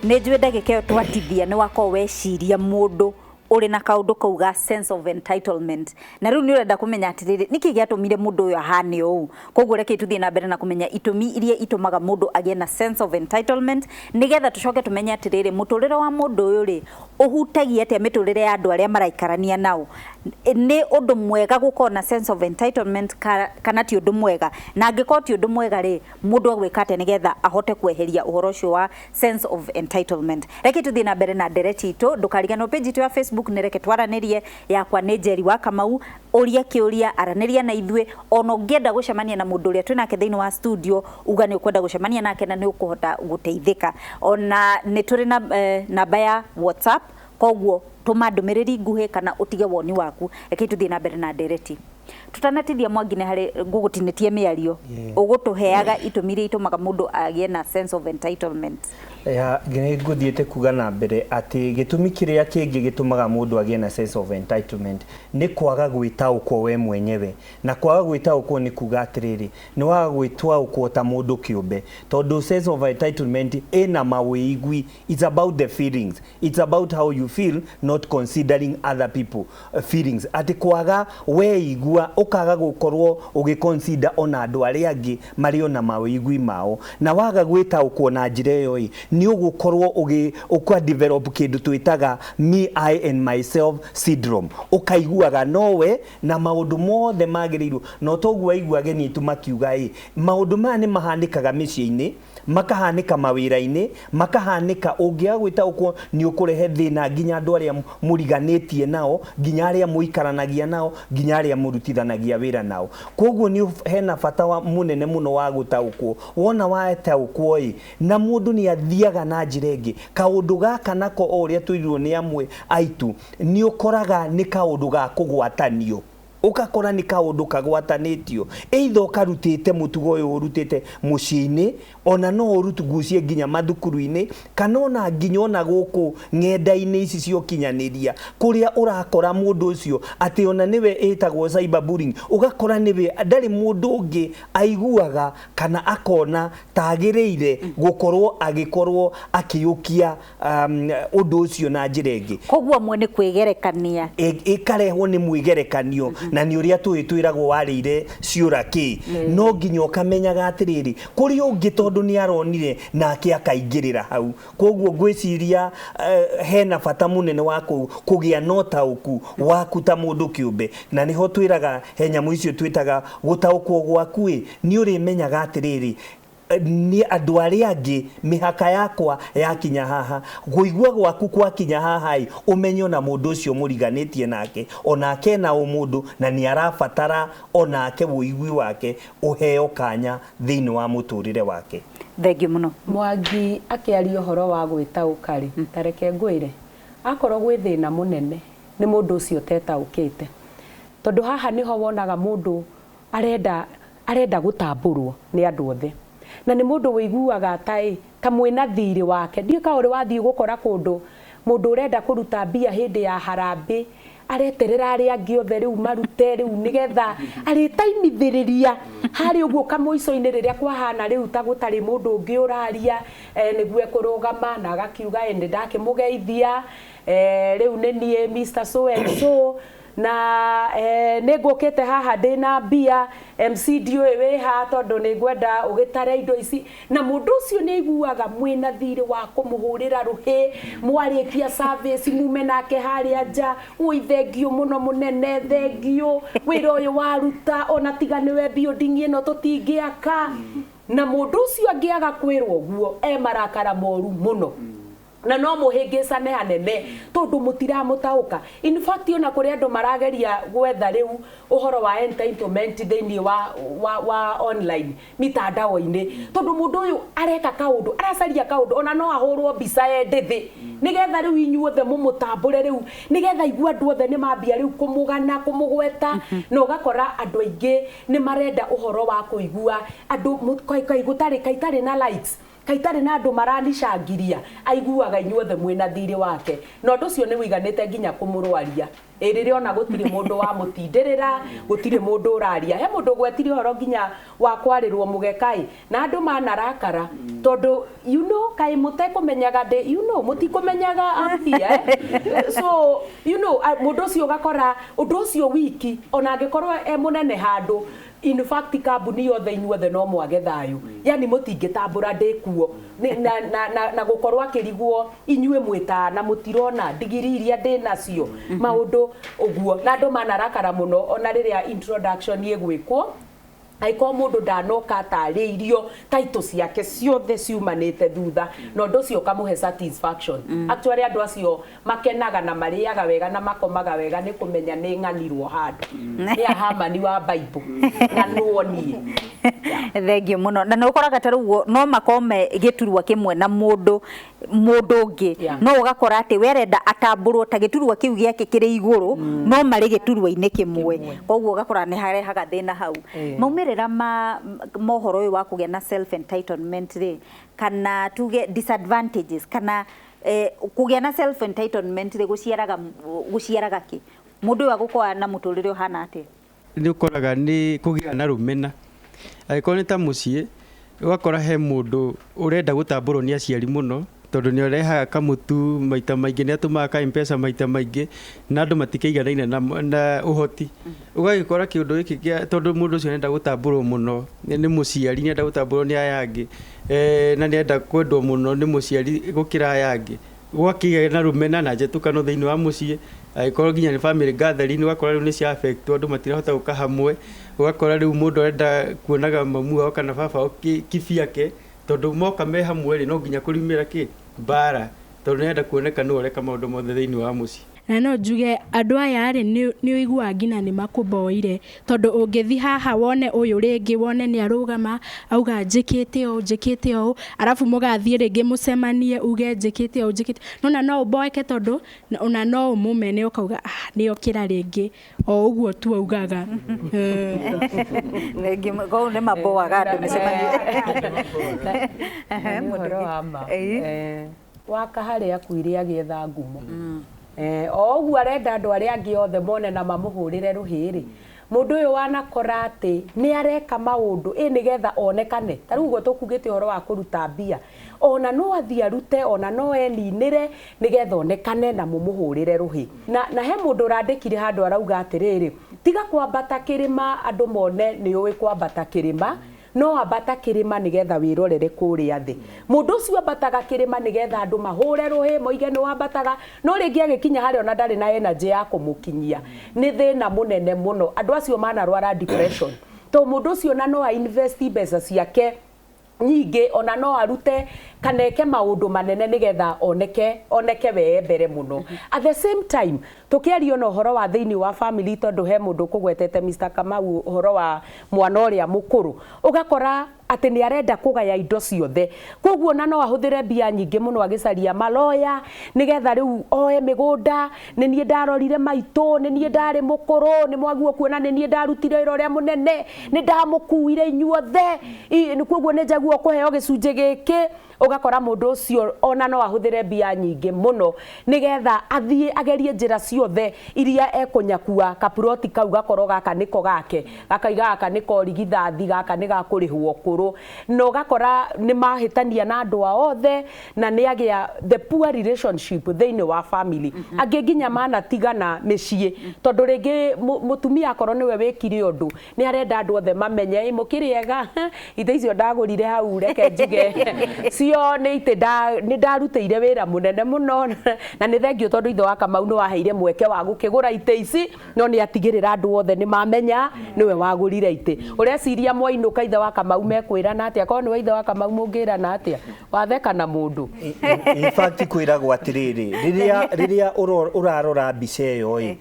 nä njue ndagä ä twatithia nä wakorwo weciria må ndå uri na kaundu kauga sense of entitlement na riu ni urenda kumenya atiriri niki giatumire mundu uyu ahane uu koguo reke tuthie na mbere na kumenya itumi iria itumaga mundu agie na sense of entitlement nigetha tucoke tumenye atiriri muturire wa mundu uyu ri uhutagia atia miturire ya andu aria maraikarania nao ni undu mwega gukorwo na sense of entitlement kana ti undu mwega na angikorwo ti undu mwega ri mundu agwika atia nigetha ahote kweheria uhoro ucio wa sense of entitlement reke tuthie na mbere na ndereti itu ndukariganwo page itu ya Facebook ni reke twaranirie yakwa ni Njeri wa Kamau uria kiuria araniria na ithwe ono ngenda gucemania na mundu uria twina ke thiini wa studio uga ni ukwenda gucemania nake na ni ukuhota guteithika ona ni turi na namba ya WhatsApp koguo tuma ndumiriri nguhi kana utige woni waku reke tuthie na mbere na ndereti tutanatithia mwangine hari ngugutinetie miario ugutuheaga itumire itumaga mundu agie na sense of entitlement ya nguthiete kuga na mbere ati gitumi kiria kingi gitumaga mundu agie na sense of entitlement ni kwaga gwitaukwo we mwenyewe na kwaga gwitaukwo ni kuga atiriri ni waga gwitaukwo ta mundu kiumbe tondu sense of entitlement ina mawigwi. It's about the feelings, it's about how you feel, not considering other people feelings. Ati kwaga we igua ukaga gukorwo ugiconsider ona andu aria angi mari ona mawigwi mao na waga gwitaukwo na njira iyo ni ugukorwo ukwa develop kindu twitaga me I and myself syndrome ukaiguaga nowe na maundu mothe magiriru no toguo aiguage ni tumakiuga maundu maya ni mahanikaga micii-ini makahanika mawira-ini makahanika ungia gwitaukwo ni ukurehe thina nginya andu aria muriganitie nao nginya aria muikaranagia nao nginya aria murutithanagia wira nao koguo ni hena bata wa munene muno wa gutaukwo wona wataukwo na mundu ni athiaga na njira ingi kaundu gaka nako oria tuirirwo ni amwe aitu ni ukoraga ni kaundu ga kugwatanio ukakora ni kaundu kagwatanitio either ukarutite mutugo uyu urutite muciini ona no urutugucie nginya mathukuru-ini kana ona nginya ona guku ng'enda-ini ici cio kinyaniria kuria urakora mundu ucio ati ona niwe etagwo cyberbullying ugakora niwe ndari mundu ungi aiguaga kana akona tagiriire gukorwo agikorwo akiyukia undu ucio na njira ingi koguo amwe ni kwigerekania ikarehwo ni mwigerekanio na ni uria twiragwo warire ciura ki no nginya ukamenyaga atiriri kuri ungi tondu ni aronire nake akaingirira hau koguo ngwiciria hena bata munene wa kugia notauku waku ta mundu kiumbe na niho twiraga henyamu icio twitaga gutaukwo gwaku ni uri menyaga atiriri ni andu aria angi mihaka yakwa yakinya haha guigua gwaku kwa kinya haha umenyo na mundu ucio muriganitie nake onake na umundu na ni arabatara onake wuigwi wake uheo kanya thiini wa muturire wake. Thengio muno Mwangi akiaria horo wa gwitauka ri tareke ngwire akorwo gwi thina munene ni mundu ucio tetaukite tondu haha niho wonaga mundu arenda gutamburwo ni andu othe na ni mundu wiguaga ta mwina thiri wake ndio ka uri wathii gukora kundu mundu urenda kuruta mbia hindi ya harambe areterera ari angi othe riu marute riu nigetha aritaimithiriria hari uguo kamuico-ini riria kwahana riu ta gutari mundu ungi uraria niguo kurugama na agakiuga ende ndakimugeithia riu ni nie Mr. So and so na negukite haha ndina mbia MC dio we ha tondu nigwenda ugitare indo ici na mundu ucio niguaga mwina thiri wa kumuhurira ruhi mwarikia service mume nake haria nja ui thengio muno munene thengio wira uyu waruta ona tiga niwe building ino tutingiaka na mundu ucio angiaga kwirwo uguo marakara moru muno na no muhingicane hanene tondu mutiramutauka. In fact ona kuri andu marageria gwetha riu uhoro wa entitlement thiini wa online mitandao-ini tondu mundu uyu areka kaundu aracaria kaundu ona no ahurwo mbica endithi nigetha riu inyuothe mumutambure riu nigetha igua andu othe ni mambia riu kumugana kumugweta no gakora andu aingi ni marenda uhoro wa kuigua andu kaitari na likes kaitari na andu maranishangiria aiguaga inyuothe mwina thiri wake no ndu cio ni wiganite nginya kumurwaria Rĩrĩa ona gũtirĩ mũndũ wa mũtindirĩra gũtirĩ mũndũ ũraria he mũndũ gwetire horo nginya wa kwarĩrwo mũgekai na andũ manarakara tondũ kaĩ mũtekũmenyaga mũtikũmenyaga ampia so mũndũ ũcio ũgakora ũndũ ũcio wiki ona angĩkorwo mũnene handũ in fact kambuni yothe inyuothe no mwage thayũ yani mũtingĩtambũra ndĩkuo na gũkorwo akĩrigwo inyuĩ mwĩtana mũtirona ndigiri iria ndĩnacio maũndũ ũguo na andũ manarakara mũno ona rĩrĩa introduction ĩgwĩkwo aiko mũndũ ndanoka tarĩirio taito ciake ciothe ciumanĩte thutha na ũndũ ũcio ũkamũhe satisfaction actually andũ acio makenaga na marĩaga wega na makomaga wega nĩ kũmenya nĩ ng'anirwo handũ nĩ Hamani wa Bible na nuoni thengio mũno na nĩ ũkoraga ta rĩu no makome gĩturwa kĩmwe na mũndũ ũngĩ no ũgakora atĩ werenda atambũrwo ta gĩturwa kĩu gĩake kĩrĩ igũrũ no marĩ gĩturwa-inĩ kĩmwe koguo ũgakora nĩ harehaga thĩna hau maumĩrĩra mohoro ũyũ wa kũgĩa na self entitlement rĩ kana tuge disadvantages kana kũgĩa na self entitlement rĩ gũciaraga kĩ mũndũ ũyũ agũkorwo na mũtũrĩre ũhana atĩa nĩ ũkoraga nĩ kũgĩa na rũmena angĩkorwo nĩ ta mũciĩ ũgakora he mũndũ ũrenda gũtambũrwo nĩ aciari mũno tondũ nĩ ũrehaga kamũtu maita maingĩ nĩ atũmaga ka M-Pesa maita maingĩ na andũ matikĩiganaine na ũhoti ũgagĩkora kĩũndũ gĩkĩ tondũ mũndũ ũcio nenda gũtambũrwo mũno nĩ mũciari nenda gũtambũrwo nĩ aya angĩ na nenda kwendwo mũno nĩ mũciari gũkĩra aya angĩ gwakĩgĩa na rũmena na njĩtũkano thĩinĩ wa mũciĩ agĩkorwo nginya nĩ family gathering ũgakora rĩu nĩ cia affect andũ matirahota gũka hamwe ũgakora rĩu mũndũ arenda kuonaga mamu wao kana baba wao kĩbiake tondũ moka me hamwe no nginya kũrimĩra mbara tondũ nĩenda kuoneka nĩ ũreka maũndũ mothe thĩinĩ wa mũciĩ na no njuge andũ aya nĩ ũiguaga nginya nĩ makũboire tondũ ũngĩthi haha wone ũyũ rĩngĩ wone nĩ arũgama auga njĩkĩte ũũ arabu mũgathiĩ rĩngĩ mũcemanie uge njĩkĩte ũũ no ũboeke tondũ ona no ũmũmene ũkauga nĩ okĩra rĩngĩ o ũguo tu augaga rĩngĩ ko nĩ maboaga andũ mĩcemanio waka harĩa kuire agĩetha ngumo o ũguo arenda andũ arĩa angĩ othe mone na mamũhũrĩre rũhĩrĩ mũndũ ũyũ wanakora atĩ nĩ areka maũndũ nĩgetha onekane ta rĩu ũguo tũkugĩte ũhoro wa kũruta mbia ona no athiĩ arute ona no eninĩre nĩgetha onekane na mũmũhũrĩre rũhĩ na he mũndũ ũrandĩkire handũ arauga atĩrĩrĩ tiga kwambata kĩrĩma andũ mone nĩ ũĩ kwambata kĩrĩma no ambata kĩrĩma nĩgetha wĩrorere kũrĩa thĩ mũndũ ũcio ambataga kĩrĩma nĩgetha andũ mahũre rũhĩ moige nĩ wambataga no rĩngĩ agĩkinya harĩa ona ndarĩ na energy ya kũmũkinyia nĩ thĩna mũnene mũno andũ acio manarwara depression to mũndũ ũcio na no invest mbeca ciake nyingĩ ona no arute kaneke maũndũ manene nĩgetha oneke wee mbere mũno at the same time tukĩario na ũhoro wa thĩinĩ wa family tondũ he mũndũ kũgwetete Mr. Kamau ũhoro wa mwana ũrĩa mũkũrũ ũgakora atĩ nĩ arenda kũgaya indo ciothe koguo na no ahũthĩre mbia nyingĩ mũno agĩcaria maloya nĩgetha rĩu oe mĩgũnda nĩ niĩ ndarorire maitũ nĩ niĩ ndarĩ mũkũrũ nĩ mwaguo kuona nĩ niĩ ndarutire wĩra ũrĩa mũnene nĩ ndamũkuire inyuothe koguo nĩ njaguo kũheo gĩcunjĩ gĩkĩ ũgakora mũndũ ũcio ona no ahũthĩre mbia nyingĩ mũno nĩgetha athiĩ agerie njĩra ciothe iria ekũnyakua kaploti kau gakorwo gaka nĩko gake gakaiga gaka nĩko rigithathi gaka nĩ gakũrĩhwo ũkũrũ na ũgakora nĩ mahĩtania na andũ othe na nĩ agĩa the poor relationship thĩinĩ wa family angĩ nginya manatigana mĩciĩ tondũ rĩngĩ mũtumia akorwo nĩwe wĩkire ũndũ nĩ arenda andũ othe mamenye mũkĩrĩega ithe icio ndagũrire hau reke njuge cio nĩ ndarutĩire wĩra mũnene mũno na nĩ thengio tondũ ithe wa Kamau nĩ waheire mweke wa gũkĩgũra itĩ ici no nĩ atigĩrĩra andũ othe nĩ mamenya nĩwe wagũrire itĩ ũreciria mwainũka ithe wa Kamau mekwĩrana atĩa korwo nĩ ithe wa Kamau mũngĩrana atĩa watheka na mũndũ in fact kwĩragwo atĩrĩrĩ rĩrĩa ũrarora mbica ĩyo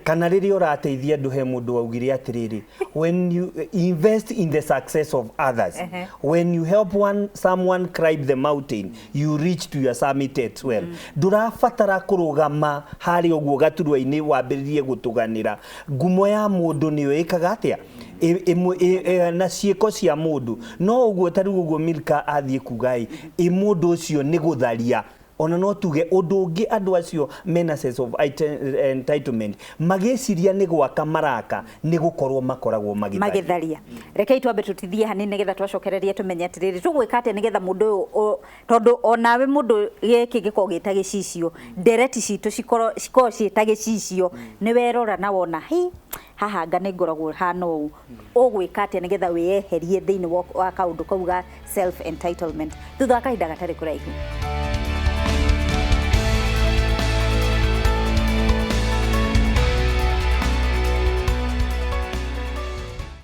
kana rĩrĩa ũrateithia andũ he mũndũ waugire atĩrĩrĩ when you invest in the success of others when you help someone climb the mountain you reach to your summit as well ndũrabatara kũrũgama harĩ ũguo gaturwa-inĩ wambĩrĩrie gũtũganĩra ngumo ya mũndũ nĩyo ĩkaga atĩa na ciĩko cia mũndũ no ũguo ta rĩu ũguo Milka athiĩ kugai mũndũ ũcio nĩ gũtharia ona no tuge undu ungi andu acio mena sense of entitlement mageciria ni gwaka maraka ni gukorwo makoragwo magitharia rekei twambe tutithie hanini nigetha twacokererie tumenye atiriri tugwika atia nigetha mundu tondu onawe mundu giki giko gita gicicio ndereti citu cikoro ciita gicicio ni werora na wona haha nga nĩ ngoragwo hana ũũ ũgwĩka atĩa nĩgetha wĩyeherie thĩinĩ wa kaũndũ kau ga self entitlement thutha wa kahinda gatarĩ kũraihu.